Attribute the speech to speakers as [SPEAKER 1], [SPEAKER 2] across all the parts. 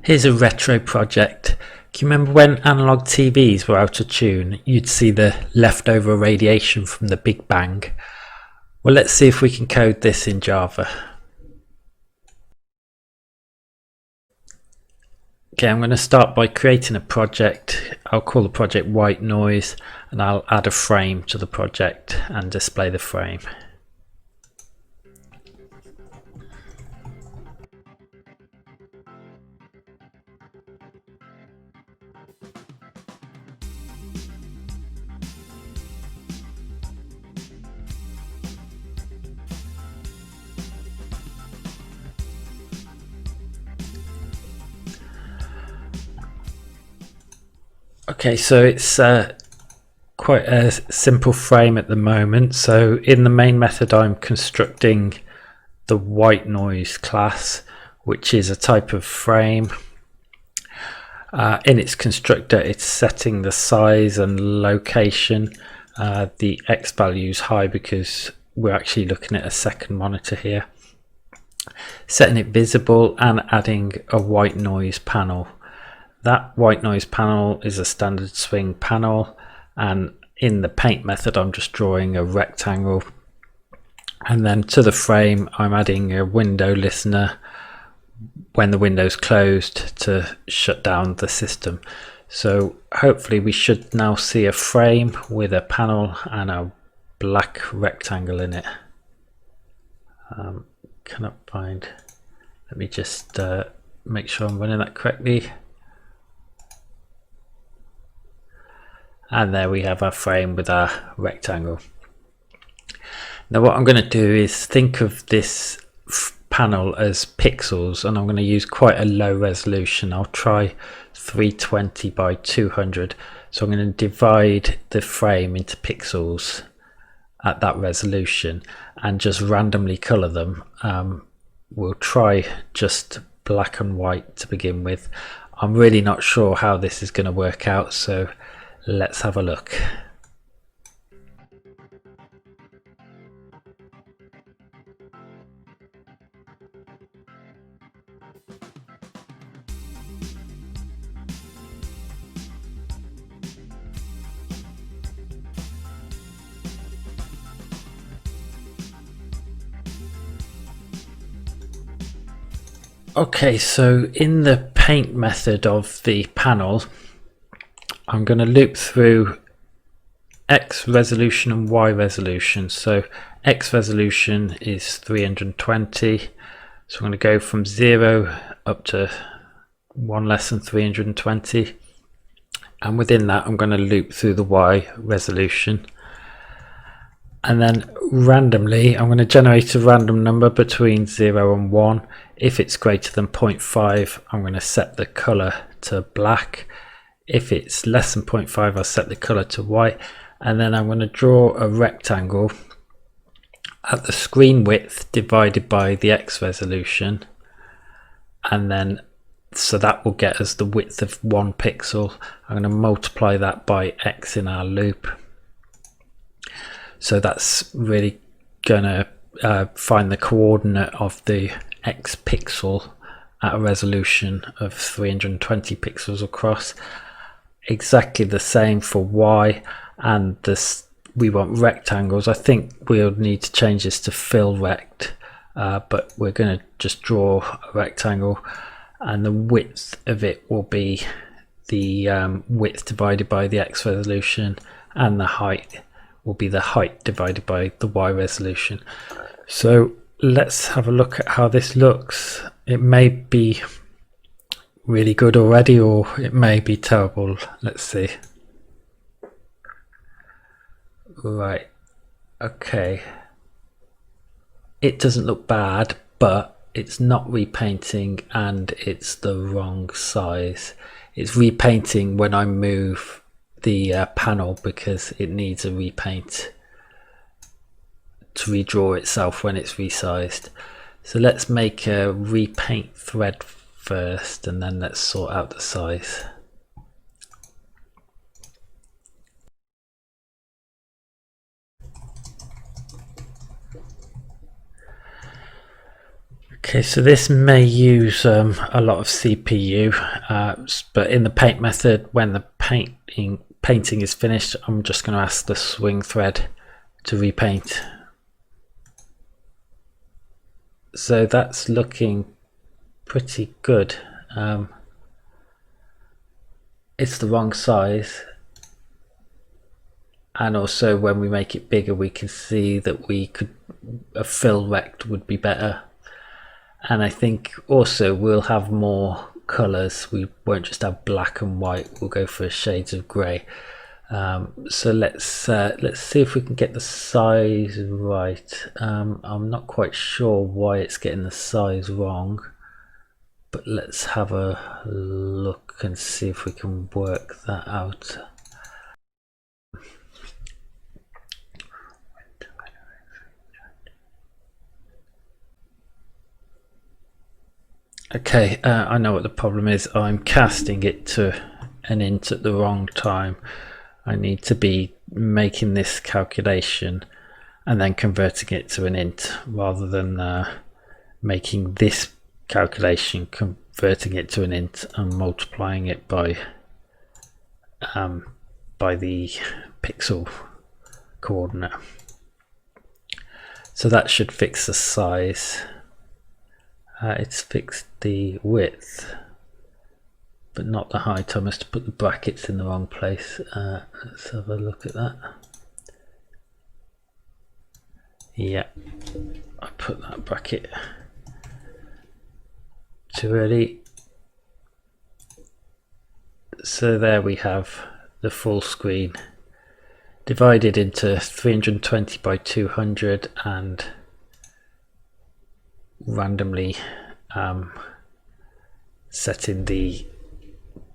[SPEAKER 1] Here's a retro project. Can you remember when analog TVs were out of tune? You'd see the leftover radiation from the Big Bang. Well, let's see if we can code this in Java. Okay, I'm going to start by creating a project. I'll call the project white noise and I'll add a frame to the project and display the frame. Okay, so it's quite a simple frame at the moment. So in the main method I'm constructing the white noise class, which is a type of frame. In its constructor it's setting the size and location. The X value is high because we're actually looking at a second monitor here. Setting it visible and adding a white noise panel. That white noise panel is a standard swing panel, and in the paint method I'm just drawing a rectangle, and then to the frame I'm adding a window listener when the window's closed to shut down the system. So hopefully we should now see a frame with a panel and a black rectangle in it. Cannot find, let me just make sure I'm running that correctly. And there we have our frame with our rectangle. Now what I'm going to do is think of this panel as pixels, and I'm going to use quite a low resolution. I'll try 320 by 200. So I'm going to divide the frame into pixels at that resolution and just randomly color them. We'll try just black and white to begin with. I'm really not sure how this is going to work out, so let's have a look. Okay, so in the paint method of the panel, I'm going to loop through X resolution and Y resolution. So X resolution is 320. So I'm going to go from 0 up to 1 less than 320. And within that, I'm going to loop through the Y resolution. And then randomly, I'm going to generate a random number between 0 and 1. If it's greater than 0.5, I'm going to set the color to black. If it's less than 0.5, I'll set the color to white. And then I'm going to draw a rectangle at the screen width divided by the X resolution. And then, so that will get us the width of 1 pixel. I'm going to multiply that by X in our loop. So that's really going to find the coordinate of the X pixel at a resolution of 320 pixels across. Exactly the same for Y, and this, we want rectangles. I think we'll need to change this to fill rect, but we're going to just draw a rectangle, and the width of it will be the width divided by the X resolution, and the height will be the height divided by the Y resolution. So let's have a look at how this looks. It may be really good already, or it may be terrible. Let's see. Right, okay, it doesn't look bad, but it's not repainting and it's the wrong size. It's repainting when I move the panel because it needs a repaint to redraw itself when it's resized. So let's make a repaint thread first, and then let's sort out the size. Okay, so this may use a lot of CPU, but in the paint method, when the painting is finished, I'm just going to ask the swing thread to repaint. So that's looking pretty good. It's the wrong size, and also when we make it bigger we can see that a fill rect would be better. And I think also we'll have more colours. We won't just have black and white, we'll go for shades of grey. So let's see if we can get the size right. I'm not quite sure why it's getting the size wrong, but let's have a look and see if we can work that out. Okay, I know what the problem is. I'm casting it to an int at the wrong time. I need to be making this calculation and then converting it to an int, rather than making this calculation, converting it to an int and multiplying it by the pixel coordinate. So that should fix the size. It's fixed the width, but not the height. I must have put the brackets in the wrong place. Let's have a look at that. Yeah, I put that bracket too early. So there we have the full screen divided into 320 by 200 and randomly setting the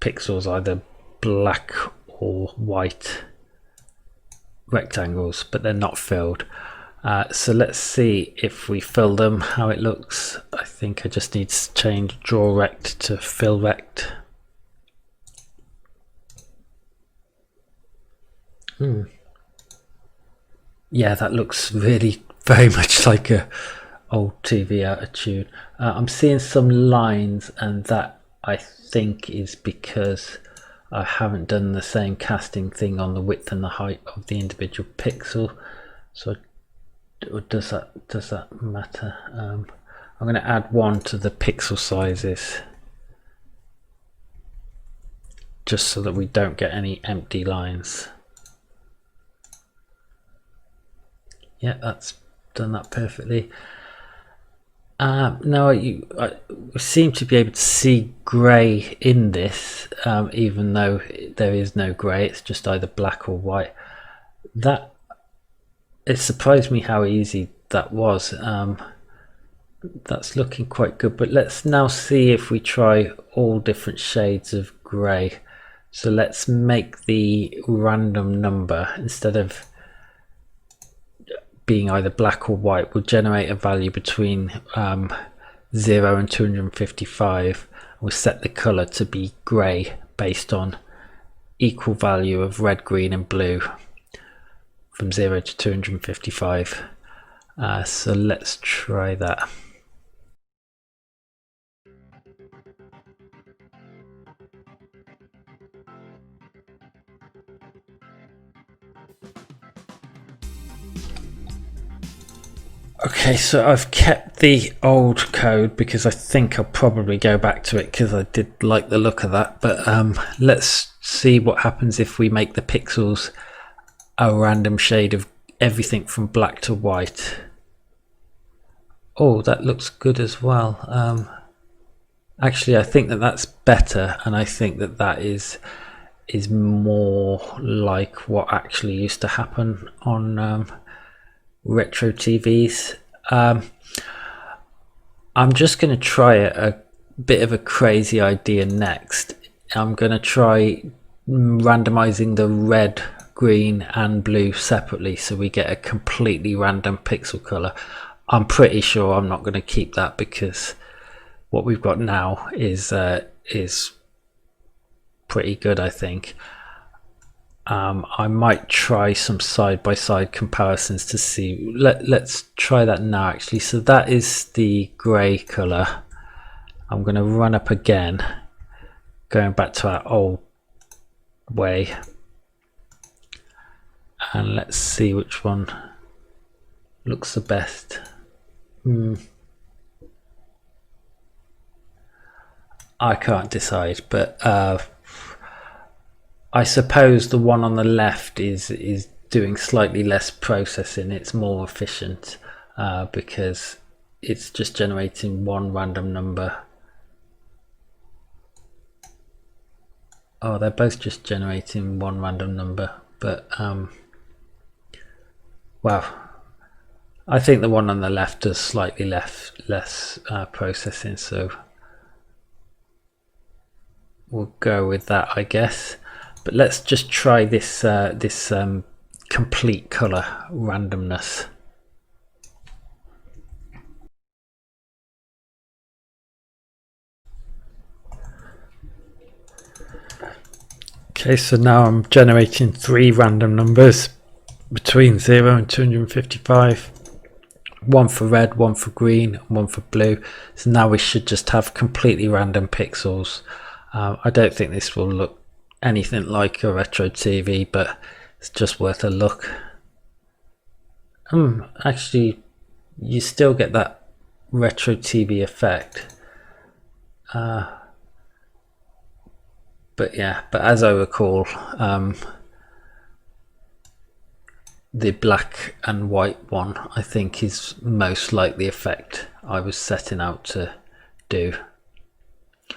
[SPEAKER 1] pixels either black or white rectangles, but they're not filled. So let's see if we fill them, how it looks. I think I just need to change draw rect to fill rect. Yeah, that looks really very much like a old TV out of tune. I'm seeing some lines, and that I think is because I haven't done the same casting thing on the width and the height of the individual pixel. So does that matter? I'm going to add 1 to the pixel sizes, just so that we don't get any empty lines. Yeah, that's done that perfectly. Now we seem to be able to see grey in this, even though there is no grey. It's just either black or white. It surprised me how easy that was. That's looking quite good, but let's now see if we try all different shades of grey. So let's make the random number, instead of being either black or white, will generate a value between 0 and 255. We'll set the color to be grey based on equal value of red, green and blue from 0 to 255. So let's try that. Okay, so I've kept the old code because I think I'll probably go back to it because I did like the look of that. But let's see what happens if we make the pixels a random shade of everything from black to white. Oh, that looks good as well. Actually, I think that that's better, and I think that that is more like what actually used to happen on retro TVs. I'm just going to try a bit of a crazy idea next. I'm going to try randomizing the red, green and blue separately, so we get a completely random pixel color. I'm pretty sure I'm not going to keep that, because what we've got now is pretty good, I think. I might try some side-by-side comparisons to see. Let's try that now actually. So that is the grey colour. I'm going to run up again, going back to our old way, and let's see which one looks the best. I can't decide, but I suppose the one on the left is doing slightly less processing. It's more efficient because it's just generating one random number. Oh, they're both just generating one random number, but well, I think the one on the left does slightly less processing, so we'll go with that, I guess. But let's just try this complete color randomness. Okay, so now I'm generating 3 random numbers between 0 and 255. One for red, one for green, one for blue. So now we should just have completely random pixels. I don't think this will look anything like a retro TV, but it's just worth a look. Actually, you still get that retro TV effect. But yeah, but as I recall, the black and white one I think is most like the effect I was setting out to do. Of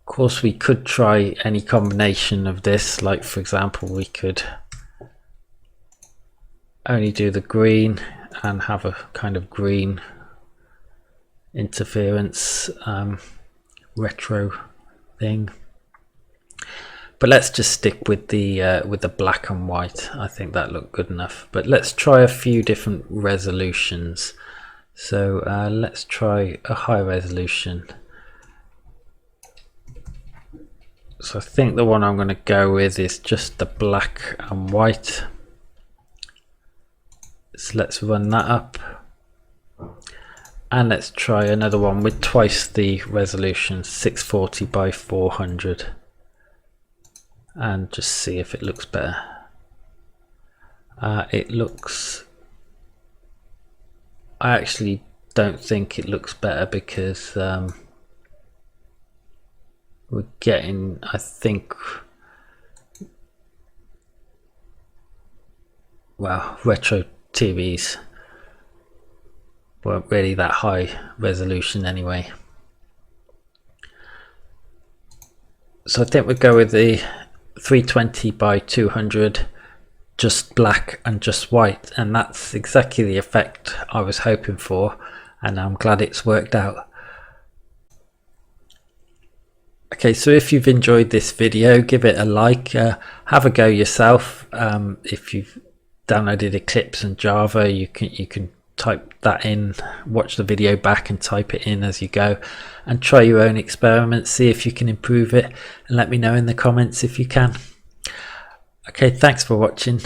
[SPEAKER 1] course, we could try any combination of this, like for example we could only do the green and have a kind of green interference retro thing. But let's just stick with the black and white. I think that looked good enough. But let's try a few different resolutions. So let's try a high resolution. So I think the one I'm going to go with is just the black and white. So let's run that up. And let's try another one with twice the resolution, 640 by 400. And just see if it looks better. It looks, I actually don't think it looks better because we're getting, I think, well, retro TVs weren't really that high resolution anyway. So I think we'll go with the 320 by 200, just black and just white, and that's exactly the effect I was hoping for, and I'm glad it's worked out. Okay, so if you've enjoyed this video, give it a like, have a go yourself. If you've downloaded Eclipse and Java, you can type that in, watch the video back and type it in as you go, and try your own experiments, see if you can improve it, and let me know in the comments if you can. Okay, thanks for watching.